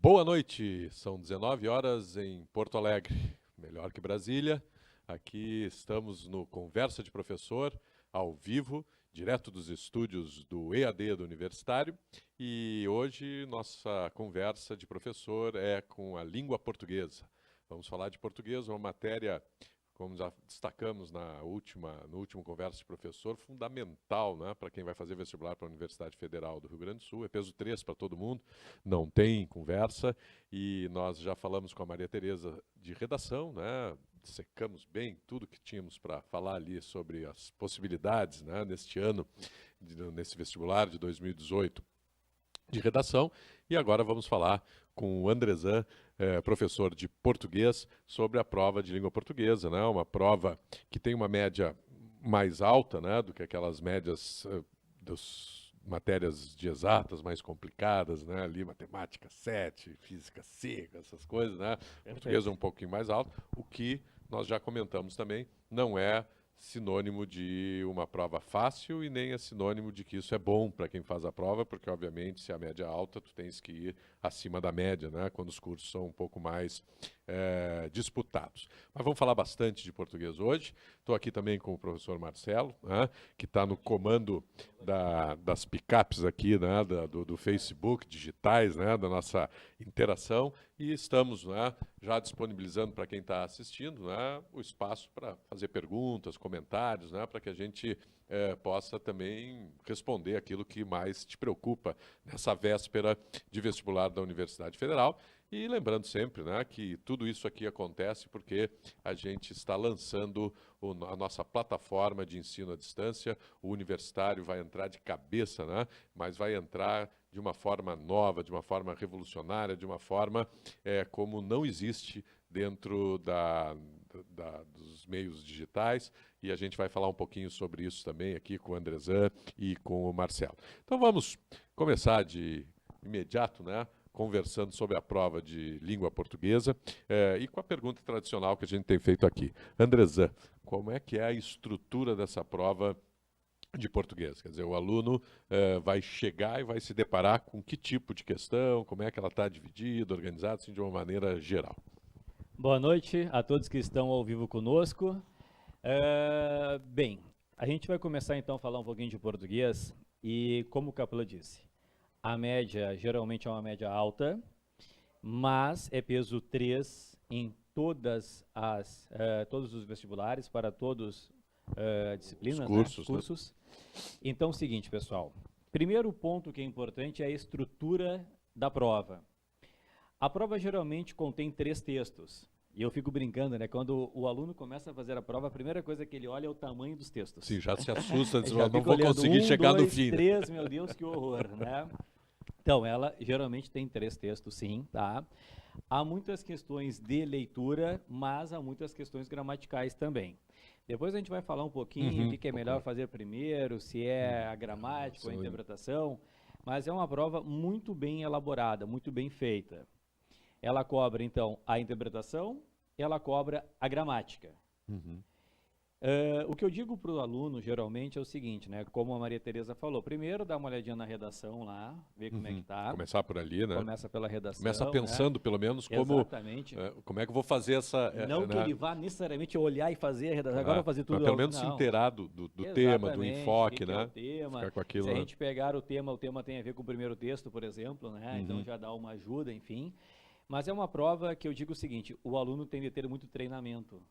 Boa noite, são 19 horas em Porto Alegre, melhor que Brasília. Aqui estamos no Conversa de Professor, ao vivo, direto dos estúdios do EAD do Universitário. E hoje nossa conversa de professor é com a língua portuguesa. Vamos falar de português, uma matéria, como já destacamos no último Conversa de Professor, fundamental, né, para quem vai fazer vestibular para a Universidade Federal do Rio Grande do Sul. É peso 3 para todo mundo, não tem conversa. E nós já falamos com a Maria Tereza de redação, né, secamos bem tudo que tínhamos para falar ali sobre as possibilidades, né, neste ano, nesse vestibular de 2018 de redação. E agora vamos falar com o Andrezan, professor de português, sobre a prova de língua portuguesa, né? Uma prova que tem uma média mais alta, né, do que aquelas médias das matérias de exatas mais complicadas, né? Ali matemática 7, física 5, essas coisas, né? Português é um pouquinho mais alto, o que nós já comentamos também, não é sinônimo de uma prova fácil e nem é sinônimo de que isso é bom para quem faz a prova, porque, obviamente, se a média é alta, tu tens que ir acima da média, né, quando os cursos são um pouco mais disputados. Mas vamos falar bastante de português hoje. Estou aqui também com o professor Marcelo, né, que está no comando das picapes aqui, né, do Facebook, digitais, né, da nossa interação, e estamos, né, já disponibilizando para quem está assistindo, né, o espaço para fazer perguntas, comentários, né, para que a gente possa também responder aquilo que mais te preocupa nessa véspera de vestibular da Universidade Federal. E lembrando sempre, né, que tudo isso aqui acontece porque a gente está lançando a nossa plataforma de ensino à distância. O universitário vai entrar de cabeça, né, mas vai entrar de uma forma nova, de uma forma revolucionária, de uma forma como não existe dentro dos meios digitais, e a gente vai falar um pouquinho sobre isso também aqui com o Andrezan e com o Marcelo. Então vamos começar de imediato, né, conversando sobre a prova de língua portuguesa e com a pergunta tradicional que a gente tem feito aqui. Andrezan, como é que é a estrutura dessa prova de português? Quer dizer, o aluno vai chegar e vai se deparar com que tipo de questão, como é que ela está dividida, organizada, assim, de uma maneira geral. Boa noite a todos que estão ao vivo conosco. Bem, a gente vai começar então a falar um pouquinho de português e, como o Capela disse, a média geralmente é uma média alta, mas é peso 3 em todos os vestibulares, para todos disciplinas, Os cursos. Então é o seguinte, pessoal, primeiro ponto que é importante é a estrutura da prova. A prova geralmente contém 3 textos. E eu fico brincando, né? Quando o aluno começa a fazer a prova, a primeira coisa que ele olha é o tamanho dos textos. Sim, já se assusta, diz, Já não fica vou olhando conseguir chegar no fim. 3, meu Deus, que horror, né? Então, ela geralmente tem 3 textos, sim, tá? Há muitas questões de leitura, mas há muitas questões gramaticais também. Depois a gente vai falar um pouquinho o que é melhor fazer primeiro, se é a gramática ou a interpretação, mas é uma prova muito bem elaborada, muito bem feita. Ela cobra, então, a interpretação, ela cobra a gramática. O que eu digo para o aluno, geralmente, é o seguinte, né? Como a Maria Tereza falou, primeiro dá uma olhadinha na redação lá, ver como é que tá. Começar por ali, né? Começa pela redação. Começa pensando, né, pelo menos, como é que eu vou fazer essa... Não que ele vá necessariamente olhar e fazer a redação, agora eu vou fazer tudo... Pelo menos se inteirar do tema, do enfoque, né? É o tema. Ficar com aquilo, se a gente pegar o tema tem a ver com o primeiro texto, por exemplo, né? Então já dá uma ajuda, enfim. Mas é uma prova que eu digo o seguinte, o aluno tem de ter muito treinamento.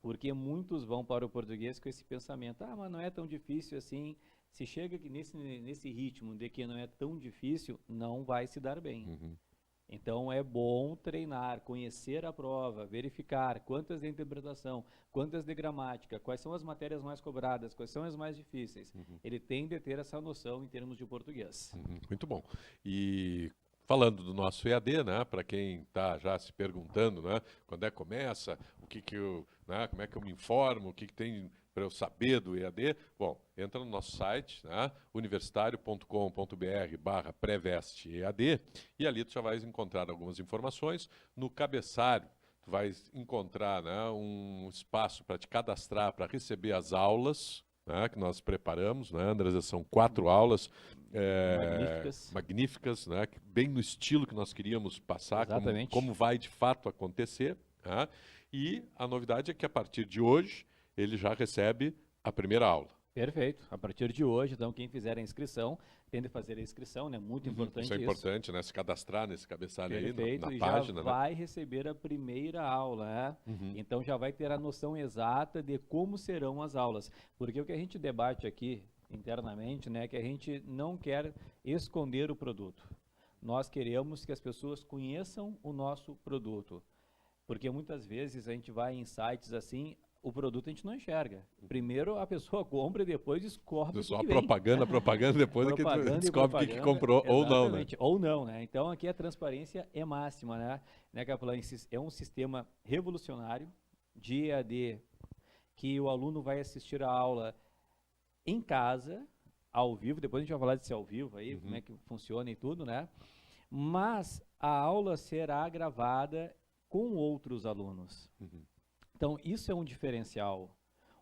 Porque muitos vão para o português com esse pensamento, mas não é tão difícil assim. Se chega nesse ritmo de que não é tão difícil, não vai se dar bem. Então é bom treinar, conhecer a prova, verificar quantas de interpretação, quantas de gramática, quais são as matérias mais cobradas, quais são as mais difíceis. Ele tem de ter essa noção em termos de português. Muito bom. E falando do nosso EAD, né, para quem está já se perguntando, né, quando é que começa, né, como é que eu me informo, o que tem para eu saber do EAD, bom, entra no nosso site, né, universitario.com.br/preveste-EAD, e ali tu já vais encontrar algumas informações. No cabeçalho, tu vais encontrar, né, um espaço para te cadastrar, para receber as aulas, né, que nós preparamos, né, Andresa? São 4 aulas magníficas, né, bem no estilo que nós queríamos passar, como vai de fato acontecer. Né? E a novidade é que a partir de hoje ele já recebe a primeira aula. Perfeito. A partir de hoje, então, quem fizer a inscrição, tem de fazer a inscrição, né? Muito importante isso. Isso é importante, né? Se cadastrar nesse cabeçalho aí na e página. Já vai receber a primeira aula, né? Então já vai ter a noção exata de como serão as aulas. Porque o que a gente debate aqui internamente, né, é que a gente não quer esconder o produto. Nós queremos que as pessoas conheçam o nosso produto. Porque muitas vezes a gente vai em sites assim, o produto a gente não enxerga. Primeiro a pessoa compra e depois descobre só a propaganda, depois é que descobre o que comprou ou não, né? Ou não, né? Então aqui a transparência é máxima, né, Capelão? É um sistema revolucionário de EAD que o aluno vai assistir a aula em casa, ao vivo, depois a gente vai falar de ser ao vivo aí, como é que funciona e tudo, né? Mas a aula será gravada com outros alunos. Então, isso é um diferencial.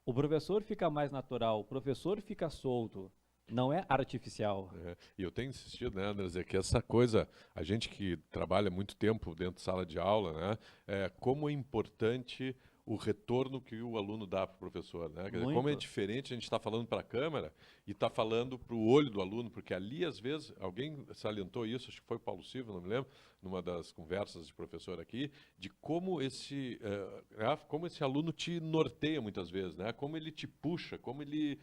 O professor fica mais natural, o professor fica solto, não é artificial. E eu tenho insistido, né, André, que essa coisa, a gente que trabalha muito tempo dentro de sala de aula, né, como é importante o retorno que o aluno dá para o professor, né? Quer dizer, como é diferente a gente está falando para a câmera e está falando para o olho do aluno, porque ali, às vezes, alguém salientou isso, acho que foi Paulo Silva, não me lembro, numa das conversas de professor aqui, de como esse aluno te norteia muitas vezes, né? Como ele te puxa, como ele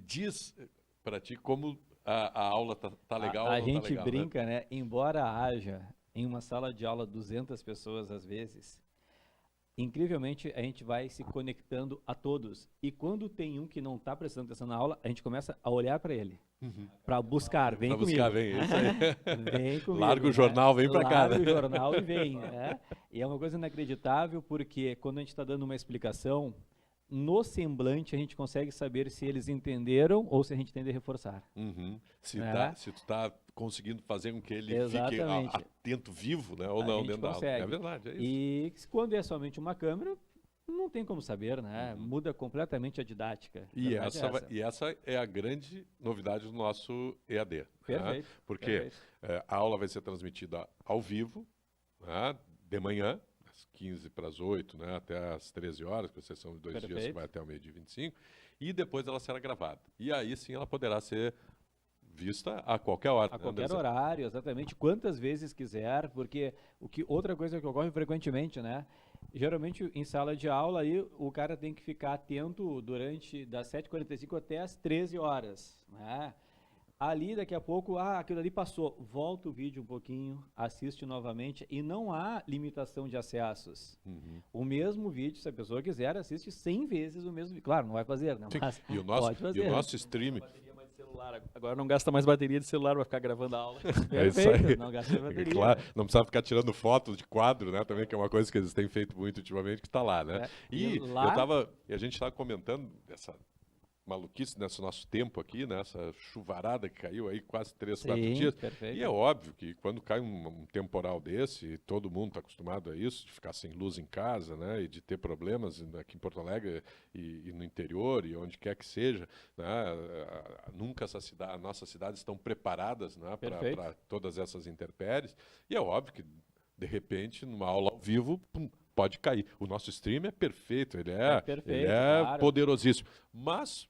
diz para ti como a aula tá legal ou não tá legal. A gente brinca, né? Embora haja em uma sala de aula 200 pessoas às vezes, incrivelmente, a gente vai se conectando a todos. E quando tem um que não está prestando atenção na aula, a gente começa a olhar para ele. Para buscar, vem comigo. Buscar, vem, isso aí. Vem comigo. Larga o jornal, vem para cá. Larga o jornal e vem. Né? E é uma coisa inacreditável, porque quando a gente está dando uma explicação, no semblante a gente consegue saber se eles entenderam ou se a gente tem de reforçar. Se tu está conseguindo fazer com que ele fique atento, vivo, né? Ou não, dentro da aula. É verdade, é isso. E quando é somente uma câmera, não tem como saber, né? Muda completamente a didática. E essa é a grande novidade do nosso EAD. Perfeito. Né? Porque a aula vai ser transmitida ao vivo, né? De manhã, 15 para as 8, né, até às 13 horas, com exceção de 2 dias, que vai até o meio-dia e 25, e depois ela será gravada. E aí sim ela poderá ser vista a qualquer hora. A qualquer horário, exatamente, quantas vezes quiser, porque outra coisa que ocorre frequentemente, né? Geralmente em sala de aula aí o cara tem que ficar atento durante das 7h45 até as 13 horas, né? Ali, daqui a pouco, aquilo ali passou. Volta o vídeo um pouquinho, assiste novamente e não há limitação de acessos. O mesmo vídeo, se a pessoa quiser, assiste 100 vezes o mesmo vídeo. Claro, não vai fazer, né? Mas pode fazer. E o nosso streaming... Agora não gasta mais bateria de celular, vai ficar gravando a aula. Perfeito, não gasta bateria. Claro, não precisa ficar tirando foto de quadro, né? Também, que é uma coisa que eles têm feito muito ultimamente, que está lá, né? E a gente estava comentando essa maluquice nesse nosso tempo aqui, né? Essa chuvarada que caiu aí quase 3, 4 dias. Perfeito. E é óbvio que quando cai um temporal desse, todo mundo está acostumado a isso, de ficar sem luz em casa, né? E de ter problemas aqui em Porto Alegre e no interior e onde quer que seja, né? Nunca as nossas cidades estão preparadas, né? Para todas essas intempéries. E é óbvio que, de repente, numa aula ao vivo, pode cair. O nosso stream é perfeito, ele é claro, poderosíssimo. Mas,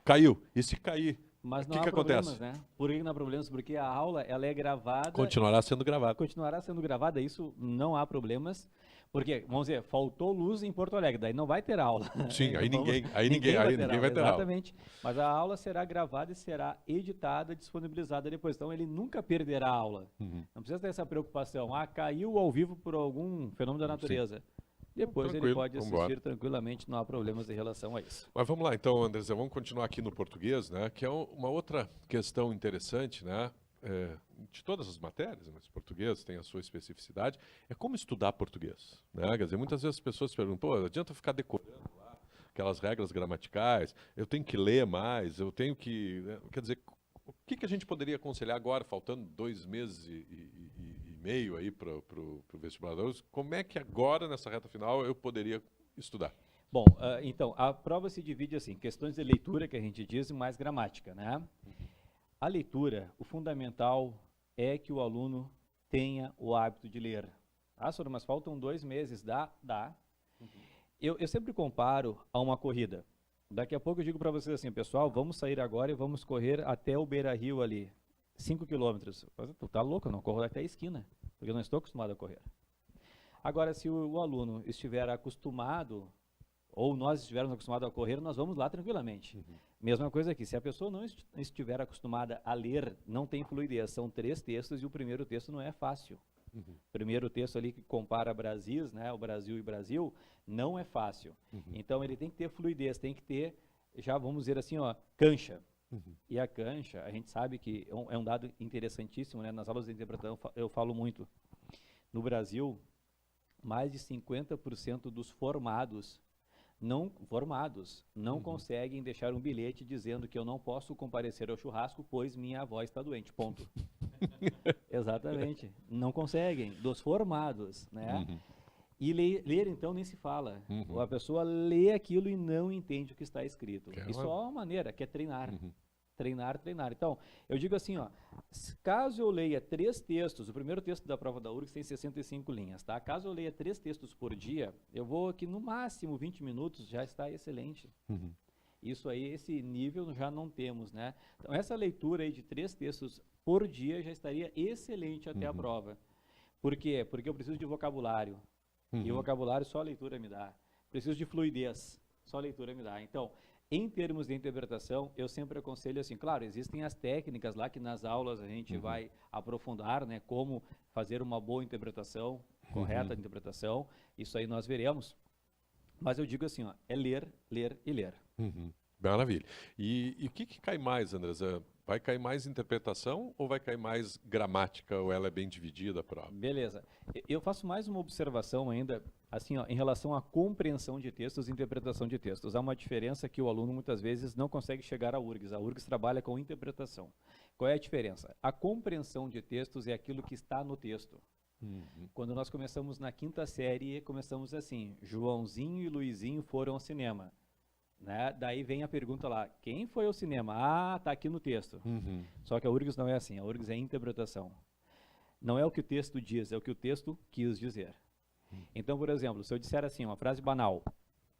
caiu. E se cair, mas o que acontece? Né? Por que não há problemas? Porque a aula ela é gravada. Continuará sendo gravada. Continuará sendo gravada, isso não há problemas. Porque, vamos dizer, faltou luz em Porto Alegre, daí não vai ter aula. Sim, aí ninguém vai ter aula. Exatamente. Mas a aula será gravada e será editada, disponibilizada depois. Então ele nunca perderá a aula. Não precisa ter essa preocupação. Caiu ao vivo por algum fenômeno da natureza. Sim. Depois ele pode assistir tranquilamente, não há problemas em relação a isso. Mas vamos lá então, André, vamos continuar aqui no português, né? Que é uma outra questão interessante, né? De todas as matérias, mas português tem a sua especificidade, é como estudar português, né? Quer dizer, muitas vezes as pessoas perguntam, adianta ficar decorando lá aquelas regras gramaticais, eu tenho que ler mais, eu tenho que... Quer dizer, o que a gente poderia aconselhar agora, faltando 2 meses e meio aí para o vestibulador, como é que agora, nessa reta final, eu poderia estudar? Bom, então, a prova se divide assim, questões de leitura, que a gente diz, e mais gramática, né? A leitura, o fundamental é que o aluno tenha o hábito de ler. Ah, senhor, mas faltam 2 meses, dá? Dá. Eu sempre comparo a uma corrida. Daqui a pouco eu digo para vocês assim, pessoal, vamos sair agora e vamos correr até o Beira-Rio ali, 5 quilômetros. Tu tá louco, eu não corro até a esquina, porque eu não estou acostumado a correr. Agora, se o aluno estiver acostumado, ou nós estivermos acostumados a correr, nós vamos lá tranquilamente. Mesma coisa aqui, se a pessoa não estiver acostumada a ler, não tem fluidez. São 3 textos e o primeiro texto não é fácil. O primeiro texto ali que compara Brasis, né, o Brasil e Brasil, não é fácil. Então ele tem que ter fluidez, tem que ter, já vamos dizer assim, ó, cancha. E a cancha, a gente sabe que é um dado interessantíssimo, né? Nas aulas de interpretação eu falo muito. No Brasil, mais de 50% dos formados não conseguem deixar um bilhete dizendo que eu não posso comparecer ao churrasco, pois minha avó está doente, ponto. Exatamente, não conseguem, dos formados, né? E ler, então, nem se fala. A pessoa lê aquilo e não entende o que está escrito. E só uma maneira, que é treinar. Treinar. Então, eu digo assim, ó, caso eu leia 3 textos, o primeiro texto da prova da URGS tem 65 linhas, tá? Caso eu leia 3 textos por dia, eu vou aqui no máximo 20 minutos, já está excelente. Isso aí, esse nível já não temos, né? Então, essa leitura aí de 3 textos por dia já estaria excelente até a prova. Por quê? Porque eu preciso de vocabulário. E o vocabulário só a leitura me dá. Preciso de fluidez, só a leitura me dá. Então, em termos de interpretação, eu sempre aconselho assim, claro, existem as técnicas lá que nas aulas a gente vai aprofundar, né, como fazer uma boa interpretação, correta interpretação, isso aí nós veremos. Mas eu digo assim, ó, é ler, ler e ler. Maravilha. E o que cai mais, Andrés? Vai cair mais interpretação ou vai cair mais gramática, ou ela é bem dividida a prova? Beleza. Eu faço mais uma observação ainda, assim, ó, em relação à compreensão de textos e interpretação de textos. Há uma diferença que o aluno muitas vezes não consegue chegar à URGS. A URGS trabalha com interpretação. Qual é a diferença? A compreensão de textos é aquilo que está no texto. Quando nós começamos na 5ª série, começamos assim, Joãozinho e Luizinho foram ao cinema. Né? Daí vem a pergunta lá, quem foi ao cinema? Ah, tá aqui no texto. Só que a URGS não é assim, a URGS é interpretação. Não é o que o texto diz, é o que o texto quis dizer. Então, por exemplo, se eu disser assim, uma frase banal,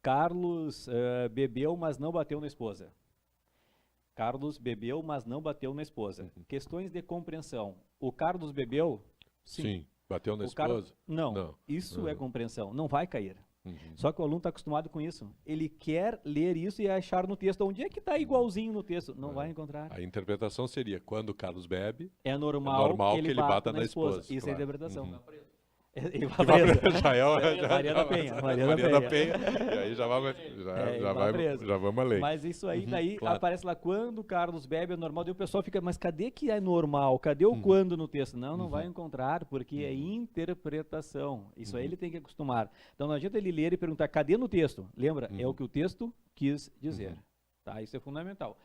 Carlos bebeu, mas não bateu na esposa. Carlos bebeu, mas não bateu na esposa. Questões de compreensão. O Carlos bebeu? Sim. Bateu na esposa? Não. Isso é compreensão, não vai cair. Só que o aluno está acostumado com isso. Ele quer ler isso e achar no texto. Onde é que está igualzinho no texto? Não vai encontrar. A interpretação seria, quando o Carlos bebe, é normal que ele bata na esposa. Isso claro. É a interpretação. Maria da Penha. E aí já vamos além. Mas isso aí, daí claro. Aparece lá, quando o Carlos bebe é normal, daí o pessoal fica, mas cadê que é normal? Cadê o quando no texto? Não vai encontrar, porque é interpretação. Isso aí ele tem que acostumar. Então não adianta ele ler e perguntar, cadê no texto? Lembra? É o que o texto quis dizer. Tá? Isso é fundamental.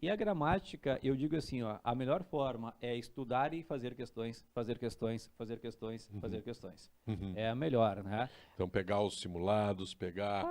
E a gramática, eu digo assim, ó, a melhor forma é estudar e fazer questões. É a melhor, né? Então pegar os simulados, pegar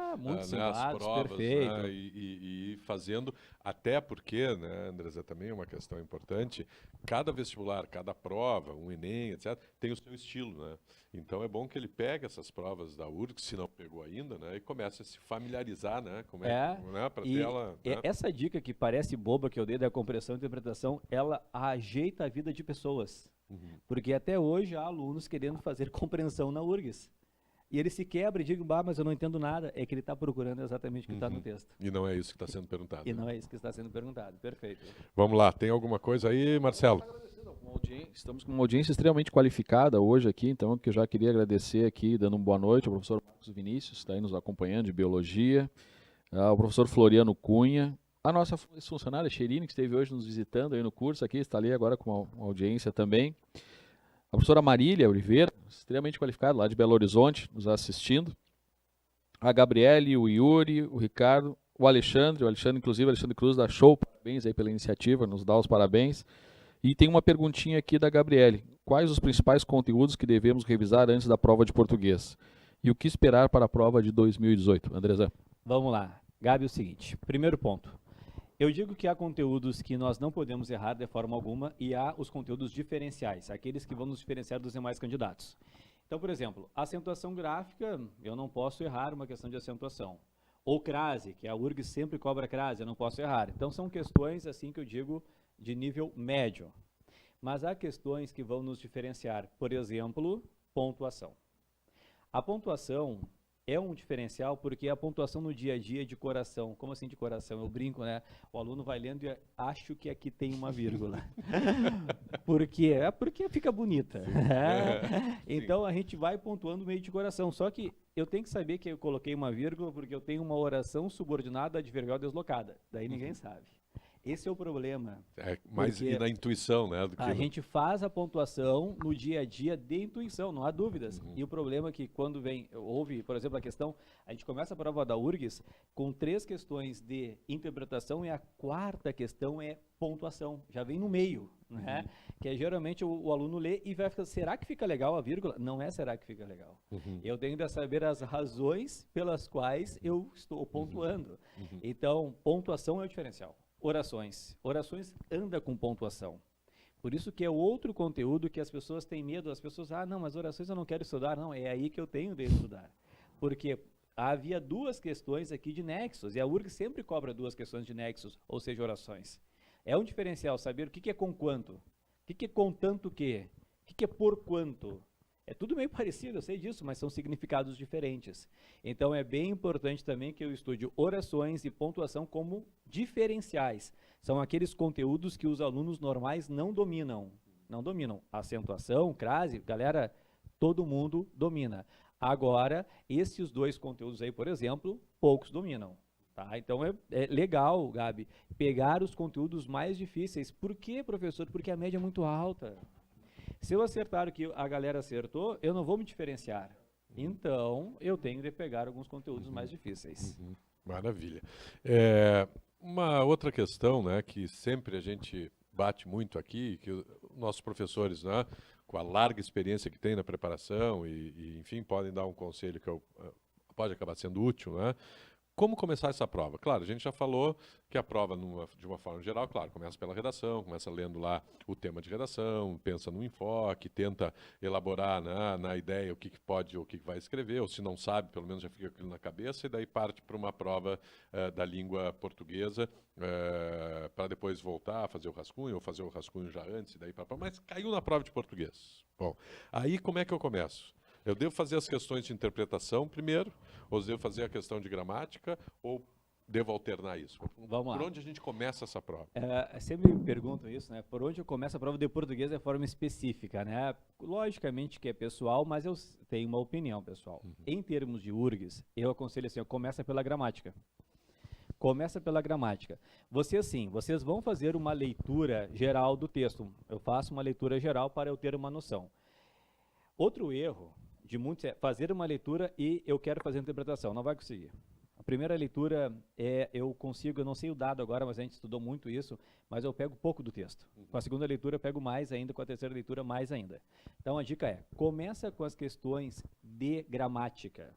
simulados, as provas, perfeito. Né, e ir fazendo, até porque, né, Andresa, também é uma questão importante, cada vestibular, cada prova, um Enem, etc., tem o seu estilo, né? Então é bom que ele pegue essas provas da URGS, se não pegou ainda, né, e comece a se familiarizar, né? Como né, para ter ela, né? Essa dica que parece boba que eu dei da compreensão e interpretação, ela ajeita a vida de pessoas. Porque até hoje há alunos querendo fazer compreensão na URGS. E ele se quebra e diz, mas eu não entendo nada. É que ele está procurando exatamente o que está no texto. E não é isso que está sendo perguntado. E não é isso que está sendo perguntado. Perfeito. Vamos lá, tem alguma coisa aí, Marcelo? Estamos com uma audiência extremamente qualificada hoje aqui, então que eu já queria agradecer aqui, dando uma boa noite ao professor Marcos Vinícius, que está aí nos acompanhando de Biologia, ao professor Floriano Cunha, a nossa funcionária Xerine, que esteve hoje nos visitando aí no curso, aqui está ali agora com uma audiência também, a professora Marília Oliveira, extremamente qualificada, lá de Belo Horizonte, nos assistindo, a Gabriele, o Yuri, o Ricardo, o Alexandre, inclusive, o Alexandre Cruz da Show, parabéns aí pela iniciativa, nos dá os parabéns. E tem uma perguntinha aqui da Gabriele. Quais os principais conteúdos que devemos revisar antes da prova de português? E o que esperar para a prova de 2018? Andresa. Vamos lá. Gabi, é o seguinte, primeiro ponto. Eu digo que há conteúdos que nós não podemos errar de forma alguma e há os conteúdos diferenciais, aqueles que vão nos diferenciar dos demais candidatos. Então, por exemplo, acentuação gráfica, eu não posso errar uma questão de acentuação. Ou crase, que a URGS sempre cobra crase, eu não posso errar. Então, são questões, assim que eu digo, de nível médio. Mas há questões que vão nos diferenciar, por exemplo, pontuação. A pontuação é um diferencial porque a pontuação no dia a dia é de coração. Como assim de coração? Eu brinco, né? O aluno vai lendo e acho que aqui tem uma vírgula. Por quê? É porque fica bonita. Então a gente vai pontuando meio de coração. Só que eu tenho que saber que eu coloquei uma vírgula porque eu tenho uma oração subordinada adverbial deslocada. Daí ninguém sabe. Esse é o problema. Mais e na intuição, né? Do que a gente faz a pontuação no dia a dia de intuição, não há dúvidas. E o problema é que quando houve, por exemplo, a questão, a gente começa a prova da URGS com 3 questões de interpretação e a 4ª questão é pontuação. Já vem no meio, né? Que é geralmente o aluno lê e vai ficar, será que fica legal a vírgula? Não é será que fica legal. Eu tenho que saber as razões pelas quais eu estou pontuando. Então, pontuação é o diferencial. Orações. Orações anda com pontuação. Por isso que é outro conteúdo que as pessoas têm medo. As pessoas, não, mas orações eu não quero estudar. Não, é aí que eu tenho de estudar. Porque havia 2 questões aqui de nexos, e a URGS sempre cobra 2 questões de nexos, ou seja, orações. É um diferencial saber o que é com quanto, o que é com tanto que, o que é por quanto. É tudo meio parecido, eu sei disso, mas são significados diferentes. Então é bem importante também que eu estude orações e pontuação como diferenciais. São aqueles conteúdos que os alunos normais não dominam. Não dominam. Acentuação, crase, galera, todo mundo domina. Agora, esses 2 conteúdos aí, por exemplo, poucos dominam. Tá? Então é legal, Gabi, pegar os conteúdos mais difíceis. Por quê, professor? Porque a média é muito alta. Se eu acertar o que a galera acertou, eu não vou me diferenciar. Então, eu tenho de pegar alguns conteúdos mais difíceis. Maravilha. Uma outra questão, né, que sempre a gente bate muito aqui, que os nossos professores, né, com a larga experiência que tem na preparação e enfim, podem dar um conselho que pode acabar sendo útil, né? Como começar essa prova? Claro, a gente já falou que a prova, de uma forma geral, claro, começa pela redação, começa lendo lá o tema de redação, pensa no enfoque, tenta elaborar, né, na ideia o que pode ou o que vai escrever, ou se não sabe, pelo menos já fica aquilo na cabeça, e daí parte para uma prova da língua portuguesa, para depois voltar a fazer o rascunho, ou fazer o rascunho já antes, e daí para mas caiu na prova de português. Bom, aí como é que eu começo? Eu devo fazer as questões de interpretação primeiro, ou devo fazer a questão de gramática, ou devo alternar isso? Vamos lá. Por onde a gente começa essa prova? Sempre me perguntam isso, né? Por onde eu começo a prova de português de forma específica, né? Logicamente que é pessoal, mas eu tenho uma opinião, pessoal. Em termos de URGS, eu aconselho assim, começa pela gramática. Começa pela gramática. Vocês vão fazer uma leitura geral do texto. Eu faço uma leitura geral para eu ter uma noção. Outro erro de muitos é fazer uma leitura e eu quero fazer a interpretação. Não vai conseguir. A primeira leitura eu consigo, eu não sei o dado agora, mas a gente estudou muito isso, mas eu pego pouco do texto. Com a segunda leitura eu pego mais ainda, com a terceira leitura mais ainda. Então a dica começa com as questões de gramática.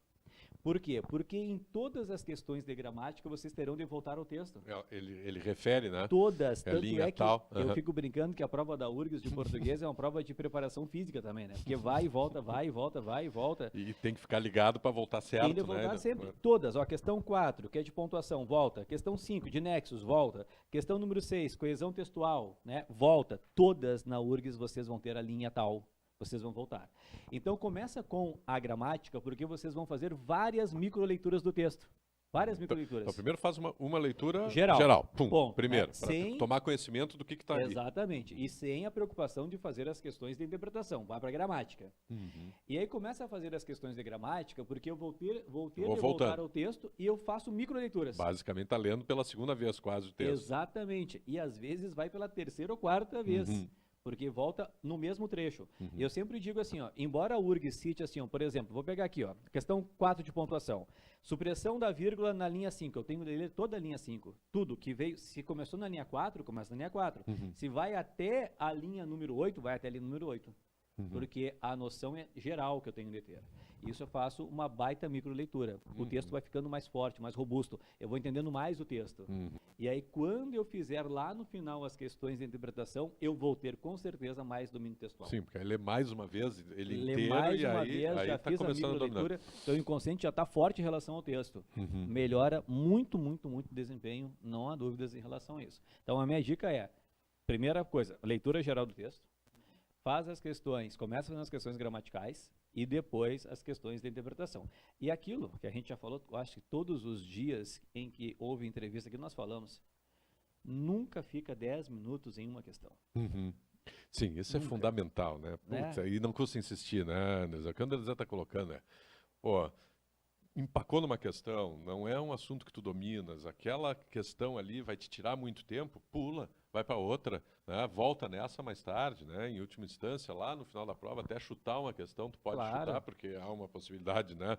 Por quê? Porque em todas as questões de gramática vocês terão de voltar ao texto. Ele refere, né? Todas. Tanto linha é que tal. eu fico brincando que a prova da URGS de português é uma prova de preparação física também, né? Porque vai e volta, vai e volta, vai e volta. E tem que ficar ligado para voltar certo, tem de voltar, né? Sempre. Todas. Ó, questão 4, que é de pontuação, volta. Questão 5, de nexos, volta. Questão número 6, coesão textual, né? Volta. Todas na URGS vocês vão ter a linha tal. Vocês vão voltar. Então, começa com a gramática, porque vocês vão fazer várias microleituras do texto. Várias microleituras. Então, primeiro faz uma leitura geral. Pum, bom, primeiro, para tomar conhecimento do que está ali. Exatamente. E sem a preocupação de fazer as questões de interpretação. Vai para a gramática. E aí começa a fazer as questões de gramática, porque eu vou ter de voltar ao texto e eu faço microleituras. Basicamente está lendo pela segunda vez quase o texto. Exatamente. E às vezes vai pela terceira ou quarta vez. Porque volta no mesmo trecho. E eu sempre digo assim, embora a URGS cite assim, por exemplo, vou pegar aqui, questão 4 de pontuação. Supressão da vírgula na linha 5. Eu tenho de ler toda a linha 5. Tudo que veio, se começou na linha 4, começa na linha 4. Se vai até a linha número 8, vai até a linha número 8. Porque a noção é geral que eu tenho de ter. Isso eu faço uma baita microleitura. O texto vai ficando mais forte, mais robusto. Eu vou entendendo mais o texto. E aí, quando eu fizer lá no final as questões de interpretação, eu vou ter com certeza mais domínio textual. Sim, porque aí lê mais uma vez, ele Lê inteiro, mais e uma aí, vez, aí já tá fiz a começando a dominar. microleitura, então o inconsciente já está forte em relação ao texto. Melhora muito, muito, muito o desempenho, não há dúvidas em relação a isso. Então, a minha dica é, primeira coisa, leitura geral do texto, faz as questões, começa fazendo as questões gramaticais e depois as questões de interpretação. E aquilo que a gente já falou, eu acho que todos os dias em que houve entrevista que nós falamos, nunca fica 10 minutos em uma questão. Sim, isso é fundamental, né? Putz, aí não custa insistir, né, Anderson? O que o André está colocando é, pô, empacou numa questão, não é um assunto que tu dominas, aquela questão ali vai te tirar muito tempo, pula, vai para outra, né? Volta nessa mais tarde, né? Em última instância, lá no final da prova, até chutar uma questão, tu pode chutar, porque há uma possibilidade, né?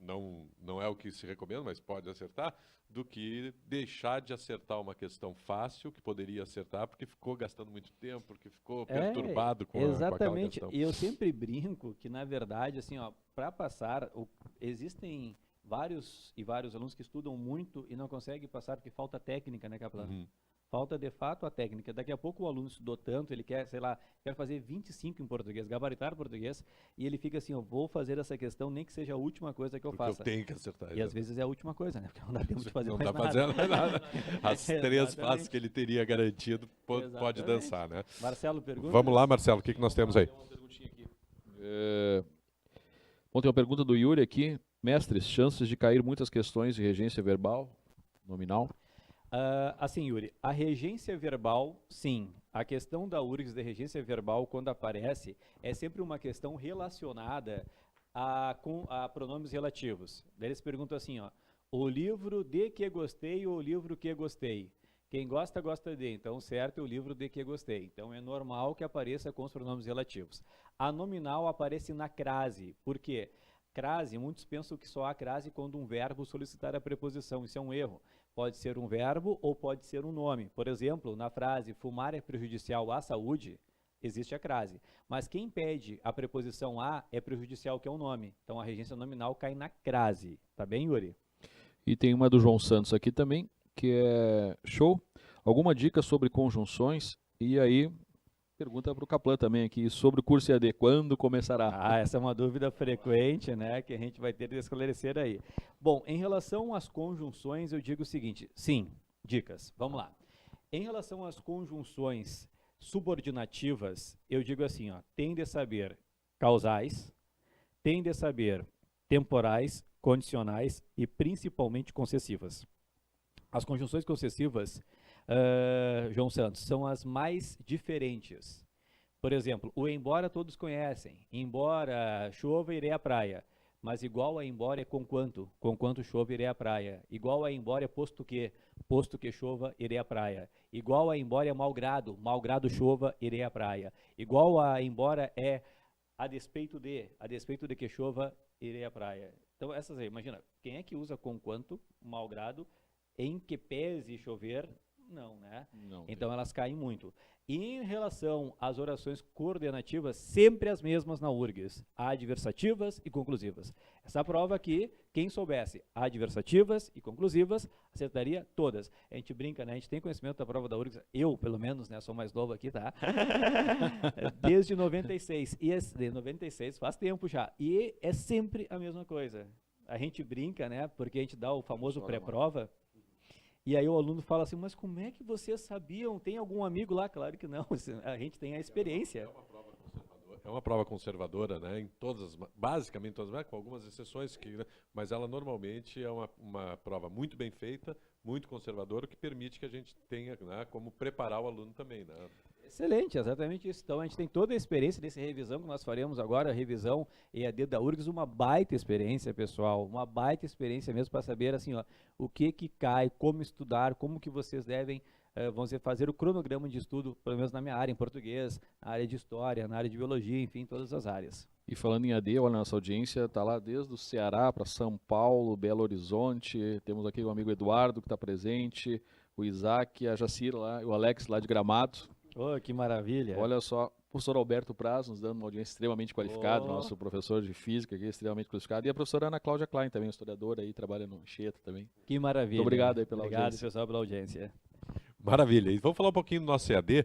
Não é o que se recomenda, mas pode acertar, do que deixar de acertar uma questão fácil, que poderia acertar, porque ficou gastando muito tempo, porque ficou perturbado com aquela questão. E eu sempre brinco que, na verdade, assim, ó, para passar, existem vários alunos que estudam muito e não conseguem passar porque falta técnica, né, Caplan? Falta, de fato, a técnica. Daqui a pouco o aluno estudou tanto, ele quer, sei lá, quer fazer 25 em português, gabaritar português, e ele fica assim, eu vou fazer essa questão, nem que seja a última coisa que eu faça. Eu tenho que acertar. E às vezes é a última coisa, né? Porque não dá tempo de fazer não mais dá nada. Fazendo mais nada. As três passos que ele teria garantido, pode dançar, né? Marcelo, pergunta? Vamos lá, Marcelo, o que nós temos aí? Tem uma perguntinha aqui. Bom, tem uma pergunta do Yuri aqui. Mestres, chances de cair muitas questões de regência verbal, nominal? Assim, Yuri, a regência verbal, sim. A questão da URGS de regência verbal, quando aparece, é sempre uma questão relacionada a pronomes relativos. Daí eles perguntam assim, ó, o livro de que gostei ou o livro que gostei? Quem gosta, gosta de. Então, certo é o livro de que gostei. Então, é normal que apareça com os pronomes relativos. A nominal aparece na crase. Por quê? Crase, muitos pensam que só há crase quando um verbo solicitar a preposição. Isso é um erro. Pode ser um verbo ou pode ser um nome. Por exemplo, na frase fumar é prejudicial à saúde, existe a crase. Mas quem pede a preposição a é prejudicial, que é um nome. Então a regência nominal cai na crase. Tá bem, Yuri? E tem uma do João Santos aqui também, que é show. Alguma dica sobre conjunções? E aí, pergunta para o Caplan também aqui, sobre o curso EAD, quando começará? Essa é uma dúvida frequente, né, que a gente vai ter de esclarecer aí. Bom, em relação às conjunções, eu digo o seguinte, sim, dicas, vamos lá. Em relação às conjunções subordinativas, eu digo assim, ó, tem de saber causais, tem de saber temporais, condicionais e principalmente concessivas. As conjunções concessivas, João Santos, são as mais diferentes. Por exemplo, o embora todos conhecem. Embora chova, irei à praia. Mas igual a embora é com quanto chova, irei à praia. Igual a embora é posto que chova, irei à praia. Igual a embora é malgrado chova, irei à praia. Igual a embora é a despeito de que chova, irei à praia. Então essas aí, imagina, quem é que usa com quanto, malgrado, em que pese chover? Não, né? Não, então elas caem muito. E em relação às orações coordenativas, sempre as mesmas na URGS, adversativas e conclusivas. Essa prova aqui, quem soubesse adversativas e conclusivas, acertaria todas. A gente brinca, né? A gente tem conhecimento da prova da URGS, eu, pelo menos, né? Sou mais novo aqui, tá? Desde 96. E de 96 faz tempo já. E é sempre a mesma coisa. A gente brinca, né? Porque a gente dá o famoso pré-prova. E aí o aluno fala assim, mas como é que vocês sabiam? Tem algum amigo lá? Claro que não, a gente tem a experiência. É uma prova conservadora, né? Em todas, basicamente todas, com algumas exceções, mas ela normalmente é uma prova muito bem feita, muito conservadora, que permite que a gente tenha, né, como preparar o aluno também, né? Excelente, exatamente isso. Então a gente tem toda a experiência dessa revisão que nós faremos agora, a revisão EAD da URGS, uma baita experiência, pessoal, uma baita experiência mesmo para saber assim, ó, o que cai, como estudar, como que vocês devem, vamos dizer, fazer o cronograma de estudo, pelo menos na minha área, em português, na área de história, na área de biologia, enfim, todas as áreas. E falando em EAD, olha, nossa audiência está lá desde o Ceará para São Paulo, Belo Horizonte, temos aqui o amigo Eduardo que está presente, o Isaac, a Jacira lá, o Alex lá de Gramado. Oh, que maravilha. Olha só, professor Alberto Praz, nos dando uma audiência extremamente qualificada, nosso professor de física aqui, extremamente qualificado, e a professora Ana Cláudia Klein, também historiadora, aí, trabalha no Anchieta também. Que maravilha. Muito obrigado aí pela audiência. Obrigado, pessoal, pela audiência. Maravilha. E vamos falar um pouquinho do nosso EAD.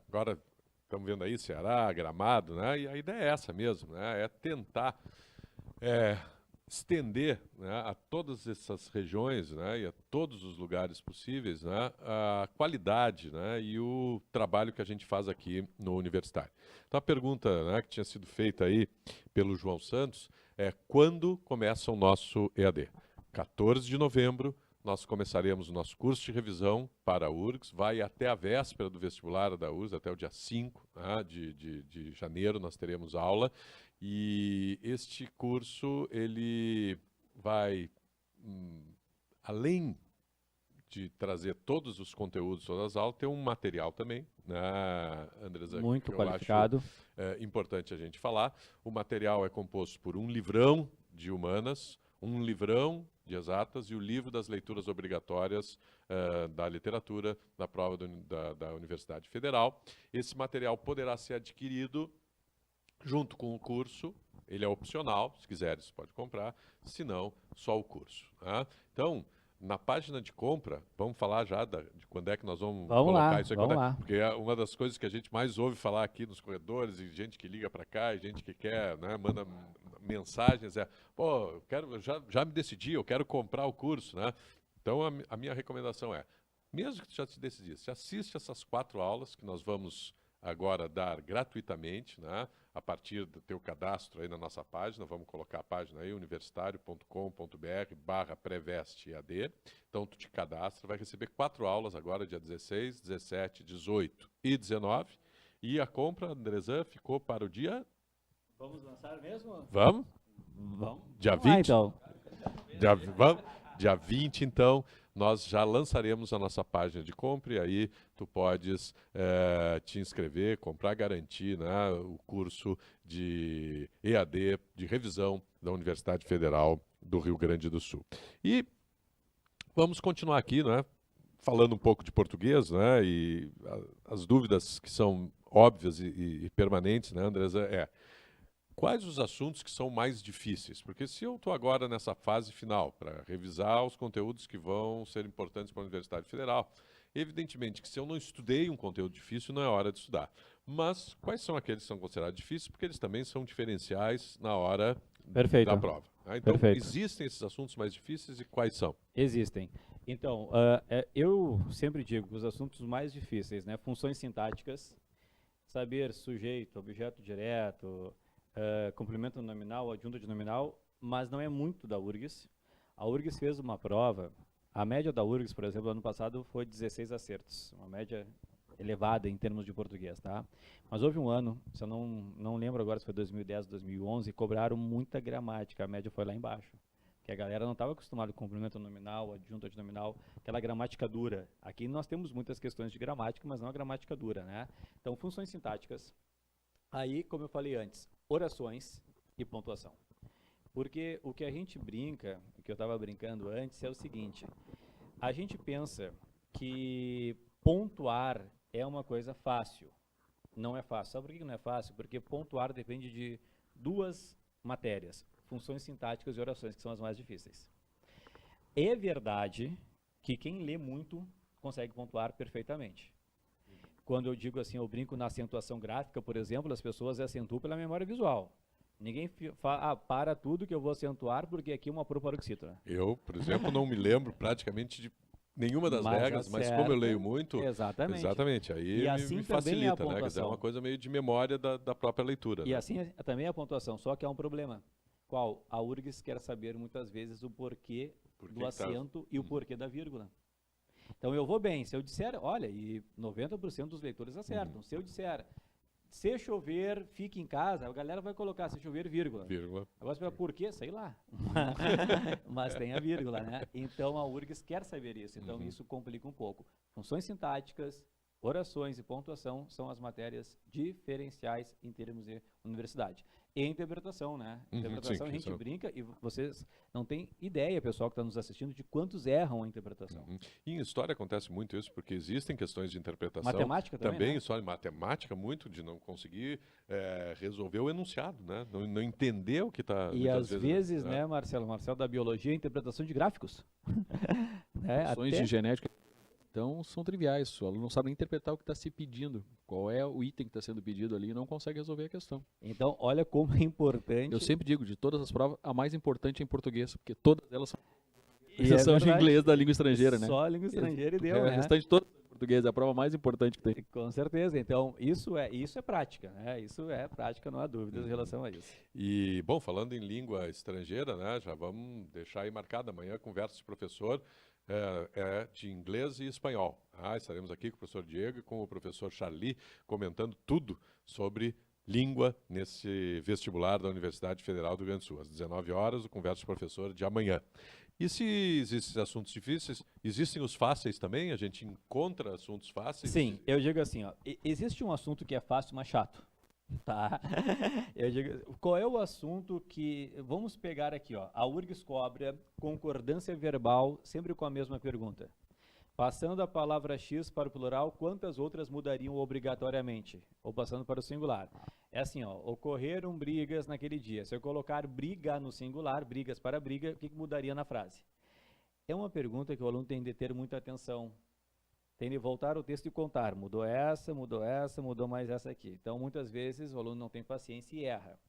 Agora estamos vendo aí Ceará, Gramado, né? E a ideia é essa mesmo, né? É tentar estender, né, a todas essas regiões, né, e a todos os lugares possíveis, né, a qualidade, né, e o trabalho que a gente faz aqui no Universitário. Então a pergunta, né, que tinha sido feita aí pelo João Santos é: quando começa o nosso EAD? 14 de novembro nós começaremos o nosso curso de revisão para a URGS, vai até a véspera do vestibular da URGS, até o dia 5, né, de janeiro nós teremos aula. E este curso, ele vai, além de trazer todos os conteúdos, todas as aulas, ter um material também, né, Andresa? Muito qualificado. É importante a gente falar. O material é composto por um livrão de humanas, um livrão de exatas e o livro das leituras obrigatórias da literatura da prova da Universidade Federal. Esse material poderá ser adquirido junto com o curso. Ele é opcional, se quiser você pode comprar, se não, só o curso. Tá? Então, na página de compra, vamos falar já de quando é que nós vamos colocar isso aqui. Vamos lá. Porque é uma das coisas que a gente mais ouve falar aqui nos corredores, e gente que liga para cá, e gente que quer, né, manda mensagens, pô, eu quero, já me decidi, eu quero comprar o curso, né? Então, a minha recomendação é, mesmo que tu já se decidisse, assiste essas 4 aulas que nós vamos agora dar gratuitamente, né, a partir do teu cadastro aí na nossa página. Vamos colocar a página aí, universitario.com.br/prevest-EAD. Então, tu te cadastra, vai receber 4 aulas agora, dia 16, 17, 18 e 19. E a compra, Andresa, ficou para o dia... Vamos lançar mesmo? Vamos? Vamos. Dia Vamos lá, 20? então. Dia 20, então, nós já lançaremos a nossa página de compra e aí tu podes te inscrever, comprar, garantir, né, o curso de EAD, de revisão da Universidade Federal do Rio Grande do Sul. E vamos continuar aqui, né, falando um pouco de português, né, e as dúvidas que são óbvias e permanentes, né, Andresa, quais os assuntos que são mais difíceis? Porque se eu estou agora nessa fase final para revisar os conteúdos que vão ser importantes para a Universidade Federal, evidentemente que se eu não estudei um conteúdo difícil, não é hora de estudar. Mas quais são aqueles que são considerados difíceis? Porque eles também são diferenciais na hora da prova. Né? Então, existem esses assuntos mais difíceis e quais são? Existem. Então, eu sempre digo que os assuntos mais difíceis, né, funções sintáticas, saber sujeito, objeto direto, complemento nominal, adjunto de nominal, mas não é muito da URGS. A URGS fez uma prova, a média da URGS, por exemplo, ano passado foi 16 acertos, uma média elevada em termos de português, tá? Mas houve um ano, se eu não lembro agora se foi 2010, 2011, cobraram muita gramática, a média foi lá embaixo. Que a galera não estava acostumada com complemento nominal, adjunto de nominal, aquela gramática dura. Aqui nós temos muitas questões de gramática, mas não a gramática dura, né? Então, funções sintáticas. Aí, como eu falei antes, orações e pontuação. Porque o que a gente brinca, o que eu estava brincando antes, é o seguinte: a gente pensa que pontuar é uma coisa fácil. Não é fácil. Sabe por que não é fácil? Porque pontuar depende de 2 matérias, funções sintáticas e orações, que são as mais difíceis. É verdade que quem lê muito consegue pontuar perfeitamente. Quando eu digo assim, eu brinco na acentuação gráfica, por exemplo, as pessoas acentuam pela memória visual. Ninguém fala, para tudo que eu vou acentuar, porque aqui é uma proparoxítona. Eu, por exemplo, não me lembro praticamente de nenhuma das regras, mas como eu leio muito... Exatamente, aí assim me facilita, né? Quer dizer, é uma coisa meio de memória da própria leitura. E né? assim também a pontuação, só que há um problema. Qual? A URGS quer saber muitas vezes o porquê do acento e o porquê da vírgula. Então eu vou bem, se eu disser, olha, e 90% dos leitores acertam, se eu disser, se chover, fique em casa, a galera vai colocar, se chover, vírgula. Agora, por quê? Sei lá. Mas tem a vírgula, né? Então a URGS quer saber isso, então isso complica um pouco. Funções sintáticas, orações e pontuação são as matérias diferenciais em termos de universidade. E interpretação, né? Interpretação, sim, a gente isso. brinca e vocês não têm ideia, pessoal que está nos assistindo, de quantos erram a interpretação. E em história acontece muito isso, porque existem questões de interpretação. Matemática também, né? História, matemática, muito de não conseguir resolver o enunciado, né? Não entender o que está... E às vezes, né, Marcelo da biologia, a interpretação de gráficos. Né? Questões de genética, então, são triviais. O aluno não sabe nem interpretar o que está se pedindo. Qual é o item que está sendo pedido ali e não consegue resolver a questão. Então, olha como é importante. Eu sempre digo, de todas as provas, a mais importante é em português, porque todas elas são E exceção de verdade. inglês da língua estrangeira, né? Só a língua estrangeira e deu, O né? restante todas em português, é a prova mais importante que tem. Com certeza. Então, isso é prática, né? Isso é prática, não há dúvidas em relação a isso. E, bom, falando em língua estrangeira, né, já vamos deixar aí marcado amanhã, conversa de professor de inglês e espanhol. Estaremos aqui com o professor Diego e com o professor Charlie comentando tudo sobre língua nesse vestibular da Universidade Federal do Rio Grande do Sul. Às 19 horas, o Conversa de Professor de amanhã. E se existem assuntos difíceis, existem os fáceis também? A gente encontra assuntos fáceis? Sim, eu digo assim, ó, existe um assunto que é fácil, mas chato. Tá? Eu digo, qual é o assunto que... Vamos pegar aqui, ó, a URGS cobra concordância verbal sempre com a mesma pergunta. Passando a palavra X para o plural, quantas outras mudariam obrigatoriamente? Ou passando para o singular. É assim, ó, ocorreram brigas naquele dia. Se eu colocar briga no singular, brigas para briga, o que mudaria na frase? É uma pergunta que o aluno tem de ter muita atenção. Tem de voltar o texto e contar. Mudou essa, mudou mais essa aqui. Então, muitas vezes, o aluno não tem paciência e erra.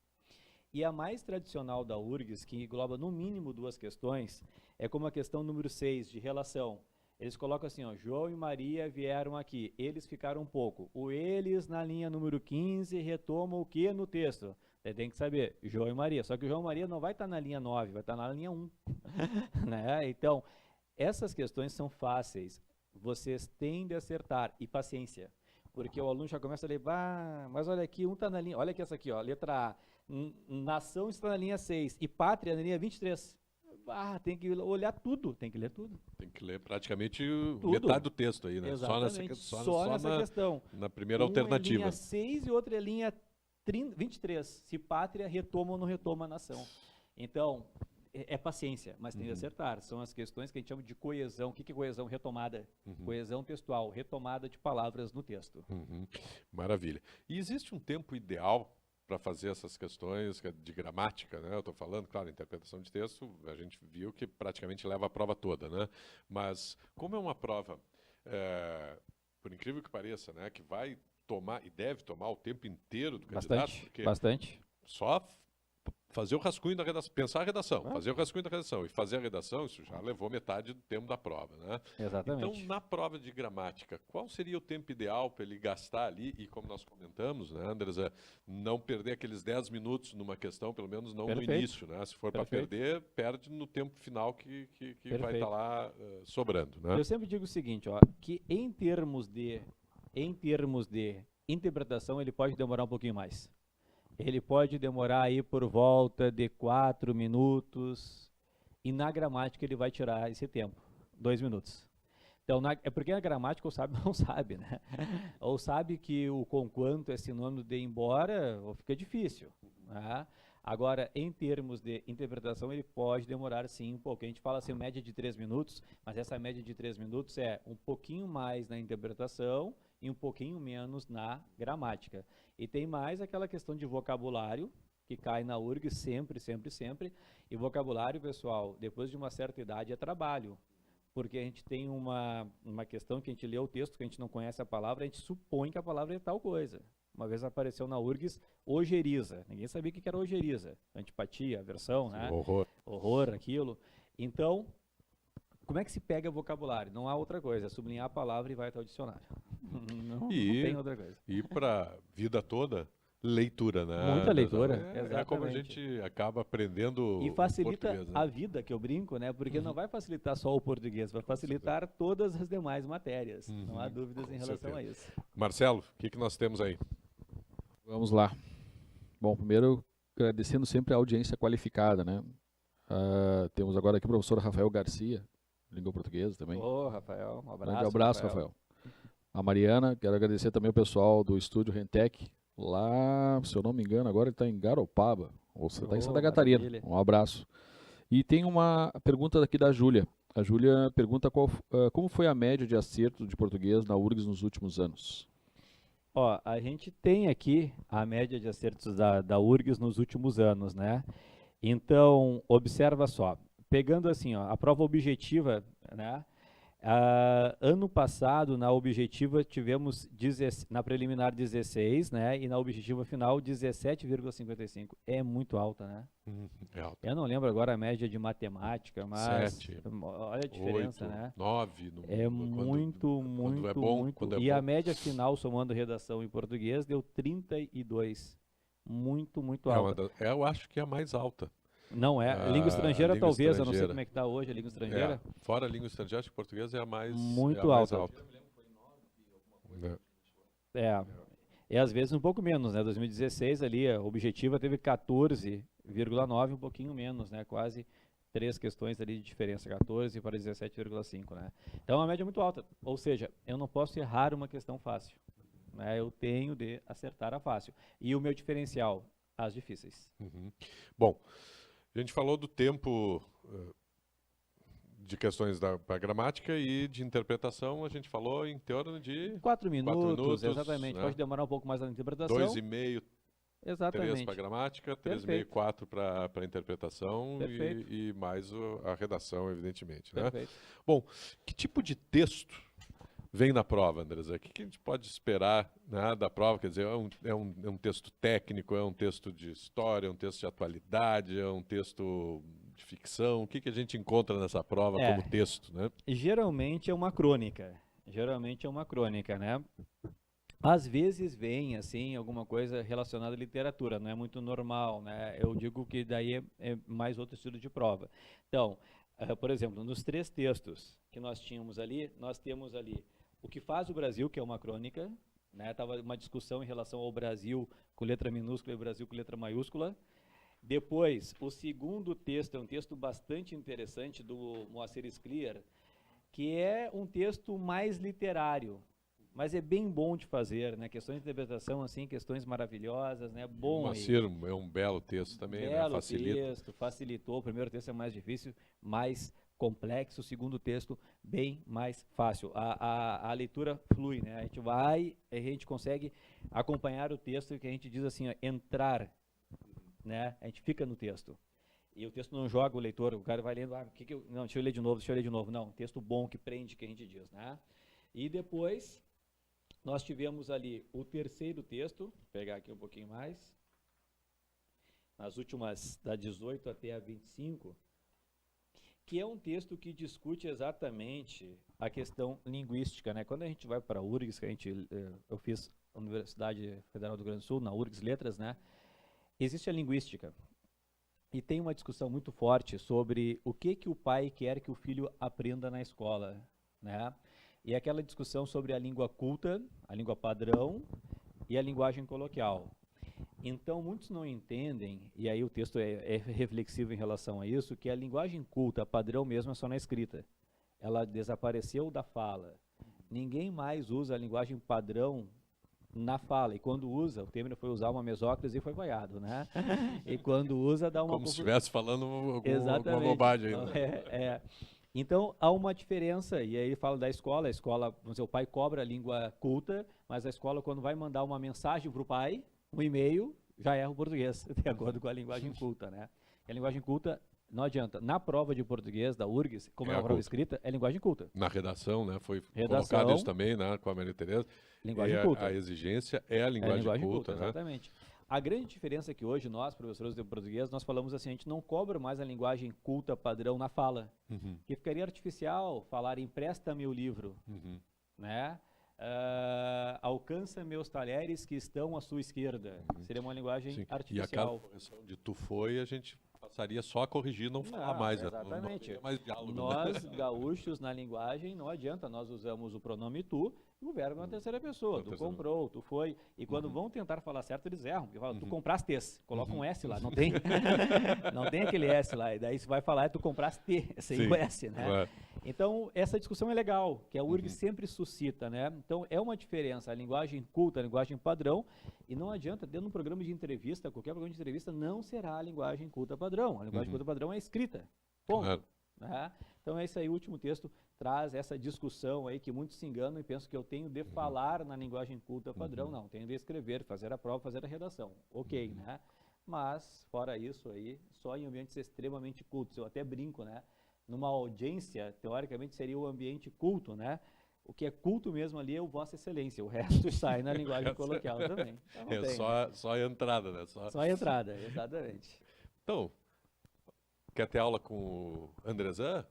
E a mais tradicional da URGS, que engloba no mínimo duas questões, é como a questão número 6, de relação. Eles colocam assim, ó, João e Maria vieram aqui, eles ficaram um pouco. O eles, na linha número 15, retoma o que no texto? Você tem que saber, João e Maria. Só que o João e Maria não vai estar na linha 9, vai estar na linha 1. Né? Então, essas questões são fáceis. Vocês têm de acertar. E paciência. Porque o aluno já começa a ler, mas olha aqui, um está na linha, olha aqui essa aqui, ó, letra A. Nação está na linha 6 e pátria na linha 23. Tem que olhar tudo, tem que ler tudo. Tem que ler praticamente tudo. Metade do texto aí, né? Exatamente. Só nessa questão. Na primeira alternativa. É linha 6 e outra é linha 23. Se pátria retoma ou não retoma a nação. Então, é paciência, mas tem de acertar. São as questões que a gente chama de coesão. O que é coesão? Retomada. Coesão textual, retomada de palavras no texto. Maravilha. E existe um tempo ideal para fazer essas questões de gramática, né? Eu estou falando, claro, interpretação de texto, a gente viu que praticamente leva a prova toda, né? Mas como é uma prova, por incrível que pareça, né, que vai tomar e deve tomar o tempo inteiro do candidato, porque Bastante. só fazer o rascunho da redação, pensar a redação, fazer o rascunho da redação e fazer a redação, isso já levou metade do tempo da prova, né? Exatamente. Então, na prova de gramática, qual seria o tempo ideal para ele gastar ali, e como nós comentamos, né, Andres, não perder aqueles 10 minutos numa questão, pelo menos não no início, né? Se for para perder, perde no tempo final que vai estar lá sobrando, né? Eu sempre digo o seguinte, ó, que em termos de interpretação, ele pode demorar um pouquinho mais. Ele pode demorar aí por volta de 4 minutos e na gramática ele vai tirar esse tempo, 2 minutos. Então, é porque a gramática ou sabe ou não sabe, né? Ou sabe que o conquanto é sinônimo de embora, ou fica difícil. Né? Agora, em termos de interpretação, ele pode demorar sim um pouco. A gente fala assim, média de 3 minutos, mas essa média de 3 minutos é um pouquinho mais na interpretação e um pouquinho menos na gramática. E tem mais aquela questão de vocabulário, que cai na URGS sempre. E vocabulário, pessoal, depois de uma certa idade é trabalho. Porque a gente tem uma questão que a gente lê o texto, que a gente não conhece a palavra, a gente supõe que a palavra é tal coisa. Uma vez apareceu na URGS ojeriza. Ninguém sabia o que era ojeriza. Antipatia, aversão, né? Horror, aquilo. Então, como é que se pega vocabulário? Não há outra coisa, é sublinhar a palavra e vai até o dicionário. Não tem outra coisa. E para a vida toda, leitura, né? Muita leitura, exatamente. É como a gente acaba aprendendo e facilita português, né? a vida, que eu brinco, né? Porque não vai facilitar só o português, vai facilitar todas as demais matérias. Não há dúvidas em relação a isso. Marcelo, o que nós temos aí? Vamos lá. Bom, primeiro, agradecendo sempre a audiência qualificada, né? Temos agora aqui o professor Rafael Garcia, língua portuguesa também. Ô, Rafael, um abraço. Grande abraço, Rafael. a Mariana, quero agradecer também o pessoal do Estúdio Rentec, lá, se eu não me engano, agora ele está em Garopaba, ou você está em Santa Catarina. Maravilha. Um abraço. E tem uma pergunta aqui da Júlia. A Júlia pergunta como foi a média de acerto de português na URGS nos últimos anos. Ó, a gente tem aqui a média de acertos da URGS nos últimos anos, né? Então, observa só, pegando assim, ó, a prova objetiva, né? Ano passado, na objetiva, tivemos na preliminar 16, né? E na objetiva final, 17,55. É muito alta, né? É alta. Eu não lembro agora a média de matemática, mas 7, olha a diferença, 8, né? 9. É muito, muito, é bom, muito. quando é E a bom. média final, somando redação e português, deu 32. Muito, muito alta. Eu acho que é a mais alta. Não é. Língua estrangeira, língua talvez, eu não sei estrangeira. como é que está hoje a língua estrangeira. Fora a língua estrangeira, acho que português é a mais, Muito mais alta. É. E às vezes um pouco menos, né? 2016 ali, a objetiva teve 14,9, um pouquinho menos, né? Quase 3 questões ali de diferença, 14 para 17,5, né? Então a média é muito alta, ou seja, eu não posso errar uma questão fácil, né? Eu tenho de acertar a fácil. E o meu diferencial, as difíceis. Bom, a gente falou do tempo de questões da gramática e de interpretação, a gente falou em torno de 4 minutos, né? exatamente. Pode demorar um pouco mais na interpretação. 2,5, 3 Exatamente. para gramática, 3,5, Perfeito. 4 para interpretação Perfeito. e mais a redação, evidentemente. Né? Perfeito. Bom, que tipo de texto vem na prova, Andresa? O que a gente pode esperar, né, da prova? Quer dizer, é um texto técnico, é um texto de história, é um texto de atualidade, é um texto de ficção? O que a gente encontra nessa prova como texto, né? Geralmente é uma crônica. Geralmente é uma crônica, né? Às vezes vem, assim, alguma coisa relacionada à literatura, não é muito normal, né? Eu digo que daí é mais outro estilo de prova. Então, por exemplo, nos 3 textos que nós tínhamos ali, nós temos ali O que faz o Brasil, que é uma crônica, né? Tava uma discussão em relação ao Brasil com letra minúscula e o Brasil com letra maiúscula. Depois, o segundo texto é um texto bastante interessante do Moacir Scliar, que é um texto mais literário, mas é bem bom de fazer, né? Questões de interpretação, assim, questões maravilhosas, né? Bom. O Moacir é um belo texto também, belo, né? Facilita. Texto, facilitou. O primeiro texto é mais difícil, mais complexo. O segundo texto, bem mais fácil. A leitura flui, né? A gente consegue acompanhar o texto que a gente diz assim, ó, entrar, né? A gente fica no texto. E o texto não joga o leitor, o cara vai lendo, não, deixa eu ler de novo. Não, texto bom que prende, que a gente diz, né? E depois, nós tivemos ali o terceiro texto, vou pegar aqui um pouquinho mais, nas últimas, da 18 até a 25, que é um texto que discute exatamente a questão linguística, né? Quando a gente vai para a URGS, eu fiz a Universidade Federal do Rio Grande do Sul, na URGS Letras, né? Existe a linguística. E tem uma discussão muito forte sobre o que o pai quer que o filho aprenda na escola, né? E aquela discussão sobre a língua culta, a língua padrão e a linguagem coloquial. Então, muitos não entendem, e aí o texto é reflexivo em relação a isso, que a linguagem culta, padrão mesmo, é só na escrita. Ela desapareceu da fala. Ninguém mais usa a linguagem padrão na fala, e quando usa, o Temer foi usar uma mesóclise e foi vaiado, né? E quando usa, dá uma... Como se estivesse falando alguma bobagem ainda. Então, há uma diferença, e aí ele fala da escola, vamos dizer, o pai cobra a língua culta, mas a escola, quando vai mandar uma mensagem para o pai, um e-mail, já erra o português, de acordo com a linguagem culta, né? E a linguagem culta, não adianta, na prova de português da URGS, como é uma prova escrita, é linguagem culta. Na redação, né? Foi colocado isso também, né, com a Maria Tereza. Linguagem culta. A exigência é a linguagem culta, né? Exatamente. A grande diferença é que hoje nós, professores de português, nós falamos assim, a gente não cobra mais a linguagem culta padrão na fala, que ficaria artificial falar empresta-me o livro, né? Alcança meus talheres que estão à sua esquerda. Seria uma linguagem artificial. E aquela correção de tu foi, a gente passaria só a corrigir, não falar mais. Exatamente. Não mais diálogo, nós, gaúchos, na linguagem, não adianta, nós usamos o pronome tu e o verbo na terceira pessoa. Tu comprou, tu foi. E quando vão tentar falar certo, eles erram. Porque falam, tu compraste, coloca um S lá, não tem, não tem aquele S lá. E daí você vai falar, tu compraste sem o S, né? Então, essa discussão é legal, que a URGS sempre suscita, né? Então, é uma diferença, a linguagem culta, a linguagem padrão, e não adianta, dentro de um programa de entrevista, qualquer programa de entrevista, não será a linguagem culta padrão. A linguagem culta padrão é escrita, ponto. Claro. Né? Então, esse aí, o último texto, traz essa discussão aí, que muitos se enganam e pensam que eu tenho de falar na linguagem culta padrão. Não, tenho de escrever, fazer a prova, fazer a redação. Ok, né? Mas, fora isso aí, só em ambientes extremamente cultos. Eu até brinco, né? Numa audiência, teoricamente, seria o ambiente culto, né? O que é culto mesmo ali é o Vossa Excelência, o resto sai na linguagem coloquial também. Então, É tem, só a entrada, né? só a entrada, exatamente. Então, quer ter aula com o Andrezan?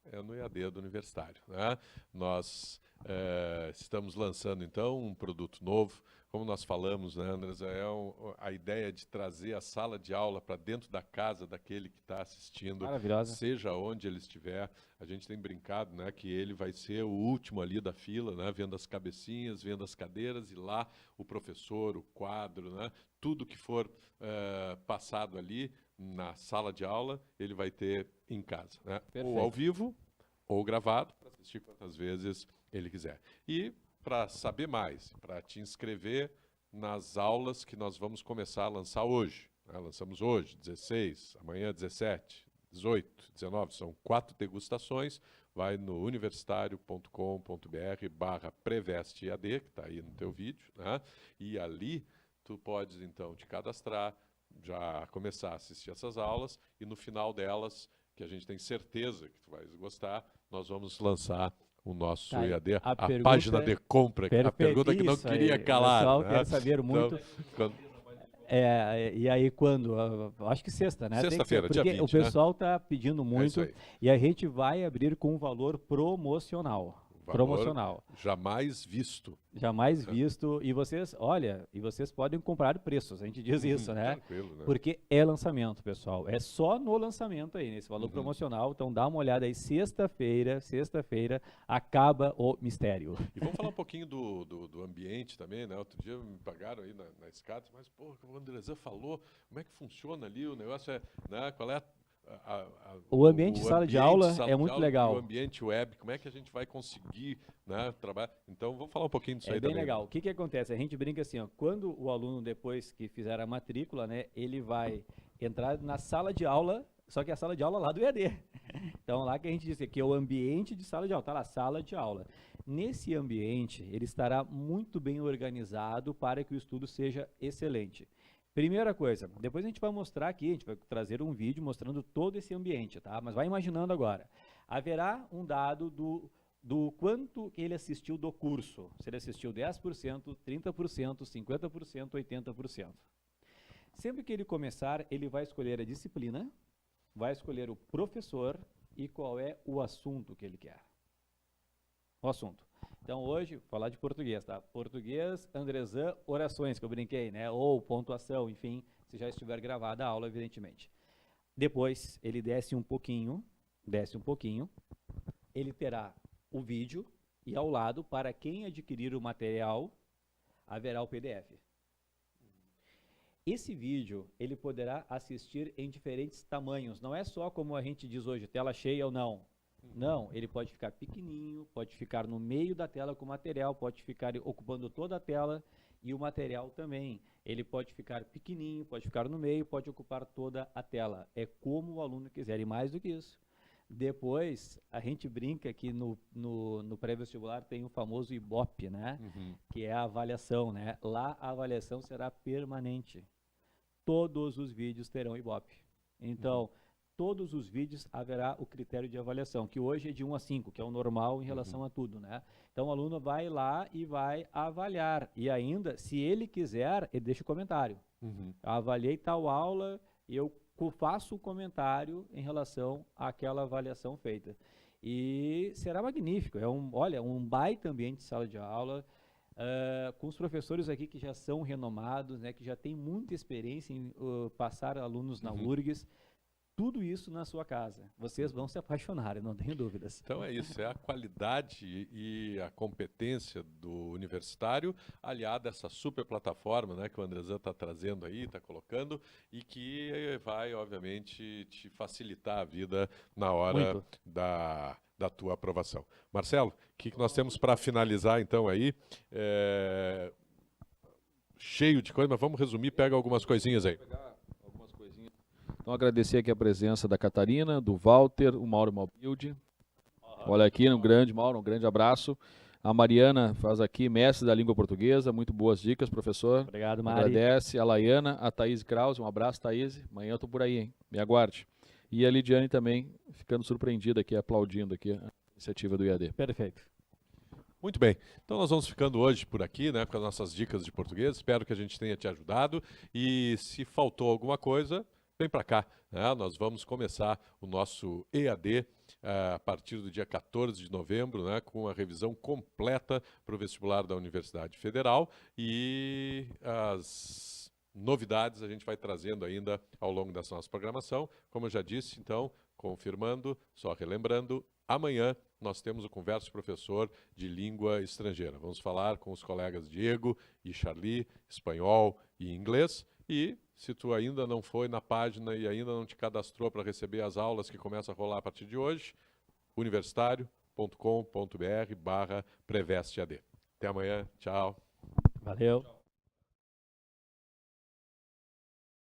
É no EAD do Universitário, né? Nós estamos lançando, então, um produto novo. Como nós falamos, né, Andrezan, a ideia de trazer a sala de aula para dentro da casa daquele que está assistindo, Maravilhosa. seja onde ele estiver. A gente tem brincado, né, que ele vai ser o último ali da fila, né, vendo as cabecinhas, vendo as cadeiras, e lá o professor, o quadro, né, tudo que for passado ali na sala de aula, ele vai ter em casa, né? Ou ao vivo, ou gravado, para assistir quantas vezes ele quiser. E para saber mais, para te inscrever nas aulas que nós vamos começar a lançar hoje, né? Lançamos hoje, 16, amanhã 17, 18, 19, são 4 degustações. Vai no universitario.com.br/prevestead, que está aí no teu vídeo, né? E ali tu podes, então, te cadastrar, já começar a assistir essas aulas, e no final delas, que a gente tem certeza que tu vais gostar, nós vamos lançar o nosso EAD, a página de compra, a pergunta que não queria calar. O pessoal né? quer saber muito. Então, E aí quando? Acho que sexta, né? Sexta-feira, dia 20, o pessoal está pedindo É muito, isso aí. e a gente vai abrir com um valor promocional. Valor jamais visto. Jamais visto. E vocês, olha, podem comprar preços, a gente diz isso, né? Tranquilo, né? Porque é lançamento, pessoal. É só no lançamento aí, nesse valor promocional. Então dá uma olhada aí, sexta-feira, acaba o mistério. E vamos falar um pouquinho do ambiente também, né? Outro dia me pagaram aí na escada, mas, pô, o Andrezan falou, como é que funciona ali, o negócio é, né? Qual é o ambiente de sala de aula é muito legal. O ambiente web, como é que a gente vai conseguir, né, trabalhar? Então, vamos falar um pouquinho disso aí também. É bem também. legal. O que acontece? A gente brinca assim, ó, quando o aluno, depois que fizer a matrícula, né, ele vai entrar na sala de aula, só que a sala de aula lá do EAD. Então, lá que a gente diz que é o ambiente de sala de aula, tá lá, sala de aula. Nesse ambiente, ele estará muito bem organizado para que o estudo seja excelente. Primeira coisa, depois a gente vai mostrar aqui, a gente vai trazer um vídeo mostrando todo esse ambiente, tá? Mas vai imaginando agora. Haverá um dado do quanto ele assistiu do curso. Se ele assistiu 10%, 30%, 50%, 80%. Sempre que ele começar, ele vai escolher a disciplina, vai escolher o professor e qual é o assunto que ele quer. O assunto. Então, hoje, vou falar de português, tá? Português, Andrezan, orações, que eu brinquei, né? Ou pontuação, enfim, se já estiver gravada a aula, evidentemente. Depois, ele desce um pouquinho, ele terá o vídeo e ao lado, para quem adquirir o material, haverá o PDF. Esse vídeo, ele poderá assistir em diferentes tamanhos, não é só como a gente diz hoje, tela cheia ou não. Não, ele pode ficar pequenininho, pode ficar no meio da tela com o material, pode ficar ocupando toda a tela e o material também. Ele pode ficar pequenininho, pode ficar no meio, pode ocupar toda a tela. É como o aluno quiser, e mais do que isso. Depois, a gente brinca que no pré-vestibular tem o famoso Ibope, né? Que é a avaliação, né? Lá a avaliação será permanente. Todos os vídeos terão Ibope. Então, todos os vídeos haverá o critério de avaliação, que hoje é de 1 a 5, que é o normal em relação a tudo, né? Então, o aluno vai lá e vai avaliar. E ainda, se ele quiser, ele deixa o comentário. Avaliei tal aula e eu faço o comentário em relação àquela avaliação feita. E será magnífico. É um baita ambiente de sala de aula, com os professores aqui que já são renomados, né, que já têm muita experiência em passar alunos na URGS. Tudo isso na sua casa. Vocês vão se apaixonar, eu não tenho dúvidas. Então é isso, é a qualidade e a competência do universitário, aliada a essa super plataforma, né, que o Andrezan está trazendo aí, está colocando, e que vai, obviamente, te facilitar a vida na hora da da tua aprovação. Marcelo, o que nós temos para finalizar então aí? Cheio de coisa, mas vamos resumir, pega algumas coisinhas aí. Então, agradecer aqui a presença da Catarina, do Walter, o Mauro Malbilde. Olha aqui, Mauro, um grande abraço. A Mariana faz aqui, mestre da língua portuguesa, muito boas dicas, professor. Obrigado, Mari. Agradece. A Laiana, a Thaís Krause, um abraço, Thaís. Amanhã eu tô por aí, hein? Me aguarde. E a Lidiane também, ficando surpreendida aqui, aplaudindo aqui a iniciativa do IAD. Perfeito. Muito bem, então nós vamos ficando hoje por aqui, né, com as nossas dicas de português. Espero que a gente tenha te ajudado e se faltou alguma coisa, vem para cá, né? Nós vamos começar o nosso EAD a partir do dia 14 de novembro, né, com a revisão completa para o vestibular da Universidade Federal e as novidades a gente vai trazendo ainda ao longo dessa nossa programação. Como eu já disse, então, confirmando, só relembrando, amanhã nós temos o Conversa de Professor de Língua Estrangeira. Vamos falar com os colegas Diego e Charlie, espanhol e inglês. E se tu ainda não foi na página e ainda não te cadastrou para receber as aulas que começam a rolar a partir de hoje, universitario.com.br/prevestead. Até amanhã, tchau. Valeu.